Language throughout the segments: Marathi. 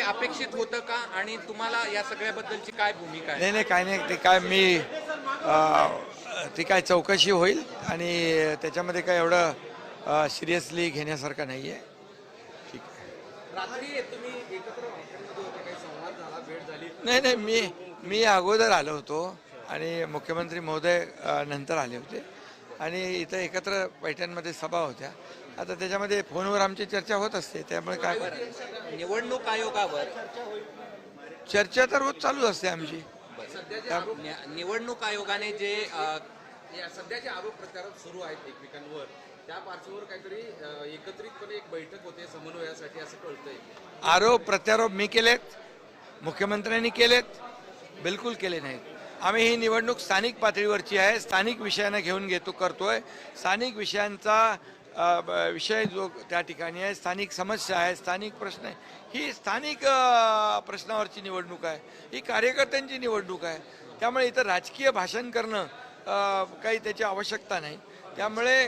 अपेक्षित होतं का आणि तुम्हाला या सगळ्याबद्दलची काय भूमिका आहे? नाही काय नाही, ते काय मी ती काय चौकशी होईल आणि त्याच्यामध्ये काय एवढं सिरियसली घेण्यासारखं नाही आहे. ठीक आहे. रात्री तुम्ही एकत्र हॉटेलमध्ये होते, काही संवाद झाला, भेट झाली? नाही मी अगोदर आलो होतो आणि मुख्यमंत्री महोदय नंतर आले होते आणि इथं एकत्र पैठणमध्ये सभा होत्या. आता त्याच्यामध्ये फोनवर आमची चर्चा होत असते, त्यामुळे काय निवडणूक आयोगावर चर्चा तर रोज चालू असते आमची. निवडणूक आयोगाने जे सध्याचे आरोप प्रत्यारोप सुरू आहेत एकमेकांवर, त्या पार्श्वभूमीवर काहीतरी एकत्रितपणे एक बैठक होते समन्वयासाठी असं कळतंय. आरोप प्रत्यारोप मी केलेत, मुख्यमंत्र्यांनी केलेत? बिलकुल केले नाहीत. आम्ही ही निवडणूक स्थानिक पातळीवरची आहे, स्थानिक विषयांना घेऊन करतोय. स्थानिक विषयांचा विषय जो त्या ठिकाणी आहे, स्थानिक समस्या आहे, स्थानिक प्रश्न आहे, ही स्थानिक प्रश्नावरची निवडणूक आहे, ही कार्यकर्त्यांची निवडणूक आहे. त्यामुळे इथं राजकीय भाषण करणं काही त्याची आवश्यकता नाही. त्यामुळे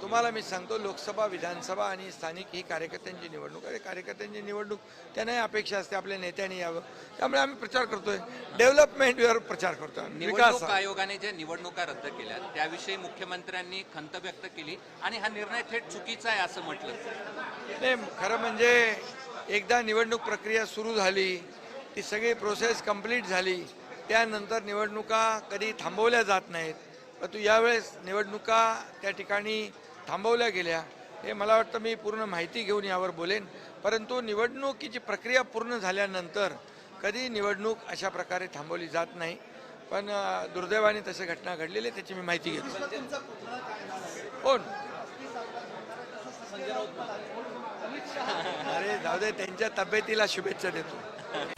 तुम्हाला मी सांगतो, लोकसभा, विधानसभा आणि स्थानिक ही कार्यकर्त्यांची निवडणूक आहे. कार्यकर्त्यांची निवडणूक त्यांनाही अपेक्षा असते आपल्या नेत्यांनी यावं. त्यामुळे आम्ही प्रचार करतोय, डेव्हलपमेंटवर प्रचार करतोय. निवडणूक आयोगाने ज्या निवडणुका रद्द केल्या त्याविषयी मुख्यमंत्र्यांनी खंत व्यक्त केली आणि हा निर्णय थेट चुकीचा आहे असं म्हटलं. नाही, खरं म्हणजे एकदा निवडणूक प्रक्रिया सुरू झाली, ती सगळी प्रोसेस कंप्लीट झाली, त्यानंतर निवडणुका कधी थांबवल्या जात नाहीत. परंतु यावेळेस निवडणुका त्या ठिकाणी थांबवल्या गेल्या, हे मला वाटतं मी पूर्ण माहिती घेऊन यावर बोलेन. परंतु निवडणुकीची प्रक्रिया पूर्ण झाल्यानंतर कधी निवडणूक अशा प्रकारे थांबवली जात नाही. पण दुर्दैवाने तशी घटना घडलेली, त्याची मी माहिती घेतो. कोण? अरे जाऊ दे, त्यांच्या तब्येतीला शुभेच्छा देतो.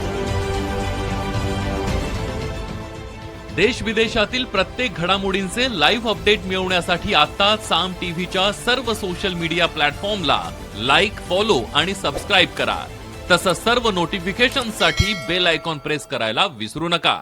देश विदेशातील प्रत्येक घडामोडींचे लाईव्ह अपडेट मिळवण्यासाठी आता साम टीव्हीच्या सर्व सोशल मीडिया प्लॅटफॉर्मला लाईक, फॉलो आणि सबस्क्राईब करा. तसंच सर्व नोटिफिकेशनसाठी बेल आयकॉन प्रेस करायला विसरू नका.